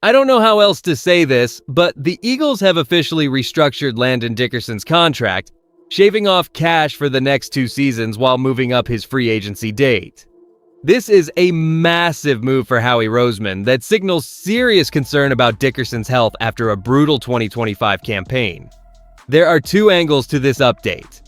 I don't know how else to say this, but the Eagles have officially restructured Landon Dickerson's contract, shaving off cash for the next 2 seasons while moving up his free agency date. This is a massive move for Howie Roseman that signals serious concern about Dickerson's health after a brutal 2025 campaign. There are 2 angles to this update: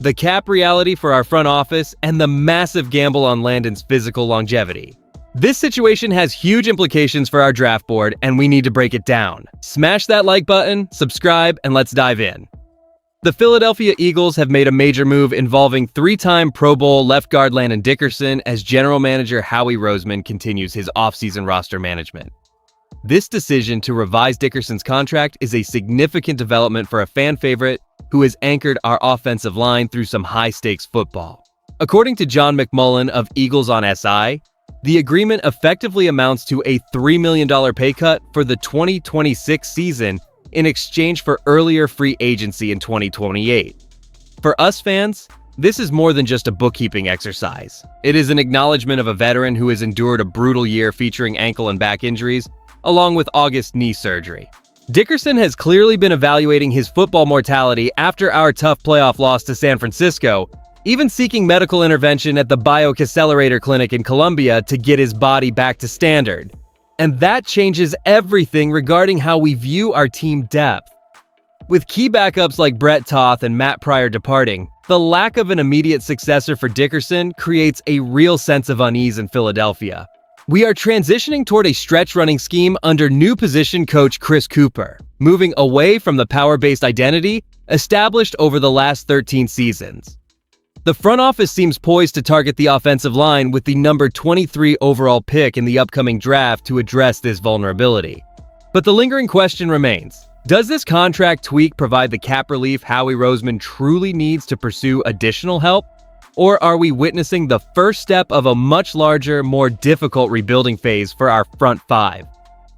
the cap reality for our front office and the massive gamble on Landon's physical longevity. This situation has huge implications for our draft board, and we need to break it down. Smash that like button, subscribe, and let's dive in. The Philadelphia Eagles have made a major move involving 3-time Pro Bowl left guard Landon Dickerson as general manager Howie Roseman continues his offseason roster management. This decision to revise Dickerson's contract is a significant development for a fan favorite who has anchored our offensive line through some high-stakes football. According to John McMullen of Eagles on SI, the agreement effectively amounts to a $3 million pay cut for the 2026 season in exchange for earlier free agency in 2028. For us fans, this is more than just a bookkeeping exercise. It is an acknowledgement of a veteran who has endured a brutal year featuring ankle and back injuries, along with August knee surgery. Dickerson has clearly been evaluating his football mortality after our tough playoff loss to San Francisco, even seeking medical intervention at the Bioaccelerator Clinic in Colombia to get his body back to standard. And that changes everything regarding how we view our team depth. With key backups like Brett Toth and Matt Pryor departing, the lack of an immediate successor for Dickerson creates a real sense of unease in Philadelphia. We are transitioning toward a stretch running scheme under new position coach Chris Cooper, moving away from the power-based identity established over the last 13 seasons. The front office seems poised to target the offensive line with the number 23 overall pick in the upcoming draft to address this vulnerability. But the lingering question remains: does this contract tweak provide the cap relief Howie Roseman truly needs to pursue additional help? Or are we witnessing the first step of a much larger, more difficult rebuilding phase for our front 5?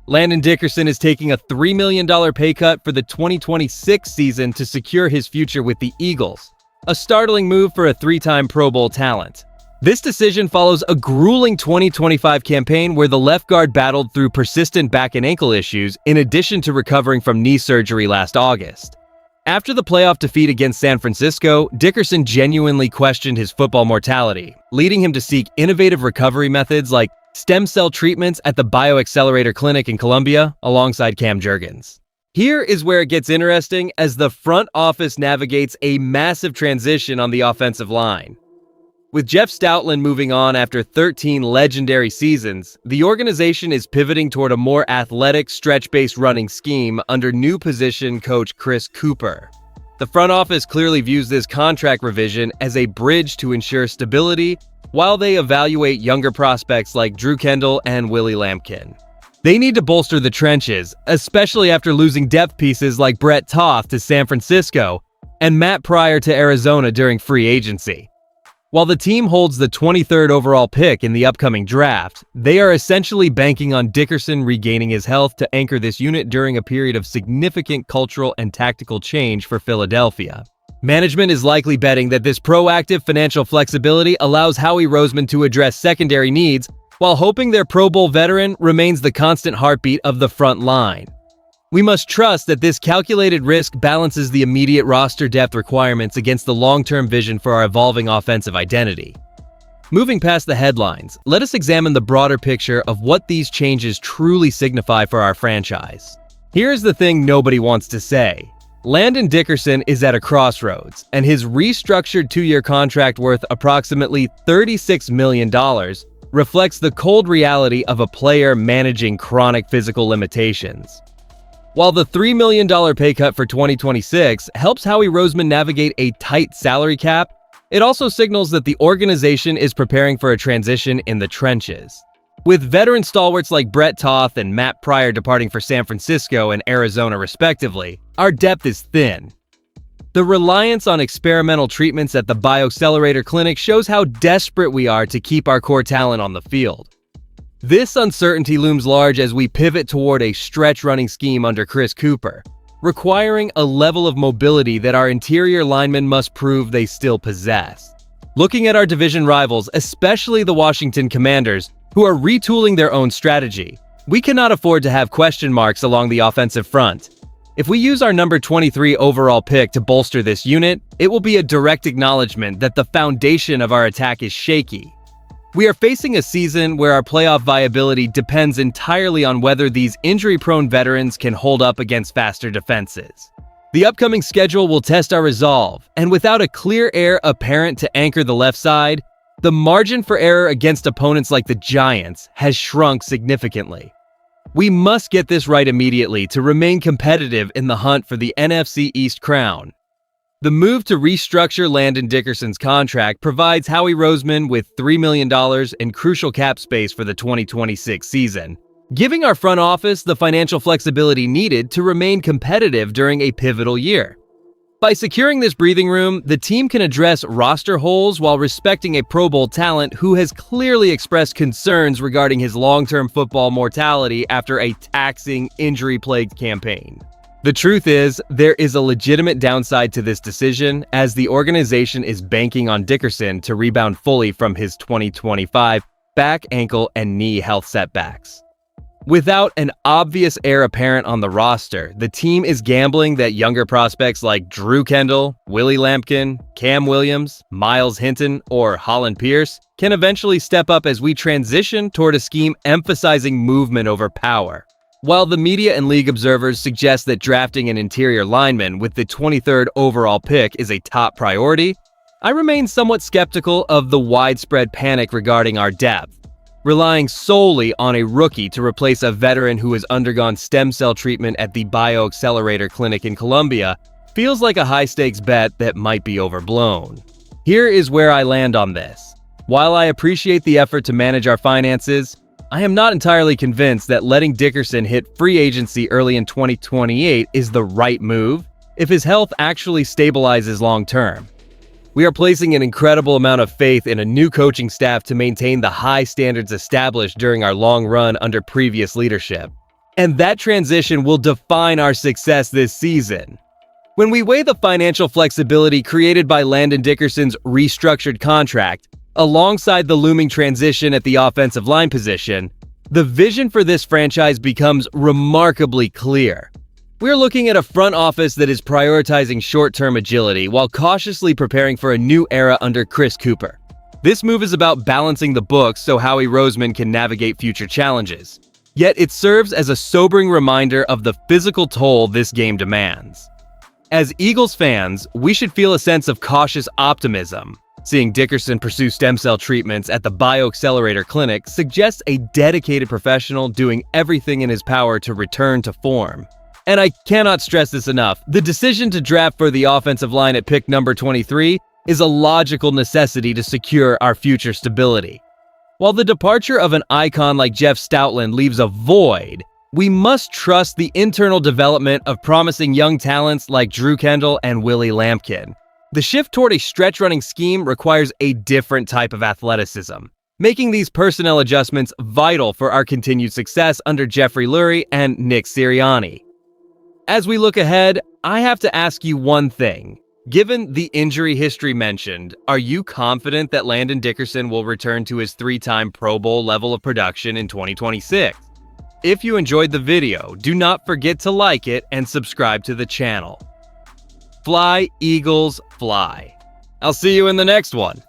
Landon Dickerson is taking a $3 million pay cut for the 2026 season to secure his future with the Eagles, a startling move for a 3-time Pro Bowl talent. This decision follows a grueling 2025 campaign where the left guard battled through persistent back and ankle issues in addition to recovering from knee surgery last August. After the playoff defeat against San Francisco, Dickerson genuinely questioned his football mortality, leading him to seek innovative recovery methods like stem cell treatments at the Bioaccelerator Clinic in Colombia alongside Cam Jurgens. Here is where it gets interesting as the front office navigates a massive transition on the offensive line. With Jeff Stoutland moving on after 13 legendary seasons, the organization is pivoting toward a more athletic, stretch-based running scheme under new position coach Chris Cooper. The front office clearly views this contract revision as a bridge to ensure stability while they evaluate younger prospects like Drew Kendall and Willie Lampkin. They need to bolster the trenches, especially after losing depth pieces like Brett Toth to San Francisco and Matt Pryor to Arizona during free agency. While the team holds the 23rd overall pick in the upcoming draft, they are essentially banking on Dickerson regaining his health to anchor this unit during a period of significant cultural and tactical change for Philadelphia. Management is likely betting that this proactive financial flexibility allows Howie Roseman to address secondary needs while hoping their Pro Bowl veteran remains the constant heartbeat of the front line. We must trust that this calculated risk balances the immediate roster depth requirements against the long-term vision for our evolving offensive identity. Moving past the headlines, let us examine the broader picture of what these changes truly signify for our franchise. Here's the thing nobody wants to say. Landon Dickerson is at a crossroads, and his restructured 2-year contract worth approximately $36 million reflects the cold reality of a player managing chronic physical limitations. While the $3 million pay cut for 2026 helps Howie Roseman navigate a tight salary cap, it also signals that the organization is preparing for a transition in the trenches. With veteran stalwarts like Brett Toth and Matt Pryor departing for San Francisco and Arizona respectively, our depth is thin. The reliance on experimental treatments at the Bioaccelerator Clinic shows how desperate we are to keep our core talent on the field. This uncertainty looms large as we pivot toward a stretch running scheme under Chris Cooper, requiring a level of mobility that our interior linemen must prove they still possess. Looking at our division rivals, especially the Washington Commanders, who are retooling their own strategy, We cannot afford to have question marks along the offensive front. If we use our number 23 overall pick to bolster this unit, it will be a direct acknowledgement that the foundation of our attack is shaky. We are facing a season where our playoff viability depends entirely on whether these injury-prone veterans can hold up against faster defenses. The upcoming schedule will test our resolve, and without a clear heir apparent to anchor the left side, the margin for error against opponents like the Giants has shrunk significantly. We must get this right immediately to remain competitive in the hunt for the NFC East crown. The move to restructure Landon Dickerson's contract provides Howie Roseman with $3 million in crucial cap space for the 2026 season, giving our front office the financial flexibility needed to remain competitive during a pivotal year. By securing this breathing room, the team can address roster holes while respecting a Pro Bowl talent who has clearly expressed concerns regarding his long-term football mortality after a taxing, injury-plagued campaign. The truth is, there is a legitimate downside to this decision, as the organization is banking on Dickerson to rebound fully from his 2025 back, ankle, and knee health setbacks. Without an obvious heir apparent on the roster, the team is gambling that younger prospects like Drew Kendall, Willie Lampkin, Cam Williams, Miles Hinton, or Holland Pierce can eventually step up as we transition toward a scheme emphasizing movement over power. While the media and league observers suggest that drafting an interior lineman with the 23rd overall pick is a top priority, I remain somewhat skeptical of the widespread panic regarding our depth. Relying solely on a rookie to replace a veteran who has undergone stem cell treatment at the Bioaccelerator Clinic in Colombia feels like a high-stakes bet that might be overblown. Here is where I land on this. While I appreciate the effort to manage our finances, I am not entirely convinced that letting Dickerson hit free agency early in 2028 is the right move if his health actually stabilizes long-term. We are placing an incredible amount of faith in a new coaching staff to maintain the high standards established during our long run under previous leadership. And that transition will define our success this season. When we weigh the financial flexibility created by Landon Dickerson's restructured contract, alongside the looming transition at the offensive line position, the vision for this franchise becomes remarkably clear. We're looking at a front office that is prioritizing short-term agility while cautiously preparing for a new era under Chris Cooper. This move is about balancing the books so Howie Roseman can navigate future challenges. Yet it serves as a sobering reminder of the physical toll this game demands. As Eagles fans, we should feel a sense of cautious optimism. Seeing Dickerson pursue stem cell treatments at the Bioaccelerator Clinic suggests a dedicated professional doing everything in his power to return to form. And I cannot stress this enough, the decision to draft for the offensive line at pick number 23 is a logical necessity to secure our future stability. While the departure of an icon like Jeff Stoutland leaves a void, we must trust the internal development of promising young talents like Drew Kendall and Willie Lampkin. The shift toward a stretch-running scheme requires a different type of athleticism, making these personnel adjustments vital for our continued success under Jeffrey Lurie and Nick Sirianni. As we look ahead, I have to ask you one thing. Given the injury history mentioned, are you confident that Landon Dickerson will return to his 3-time Pro Bowl level of production in 2026? If you enjoyed the video, do not forget to like it and subscribe to the channel. Fly, Eagles, fly. I'll see you in the next one.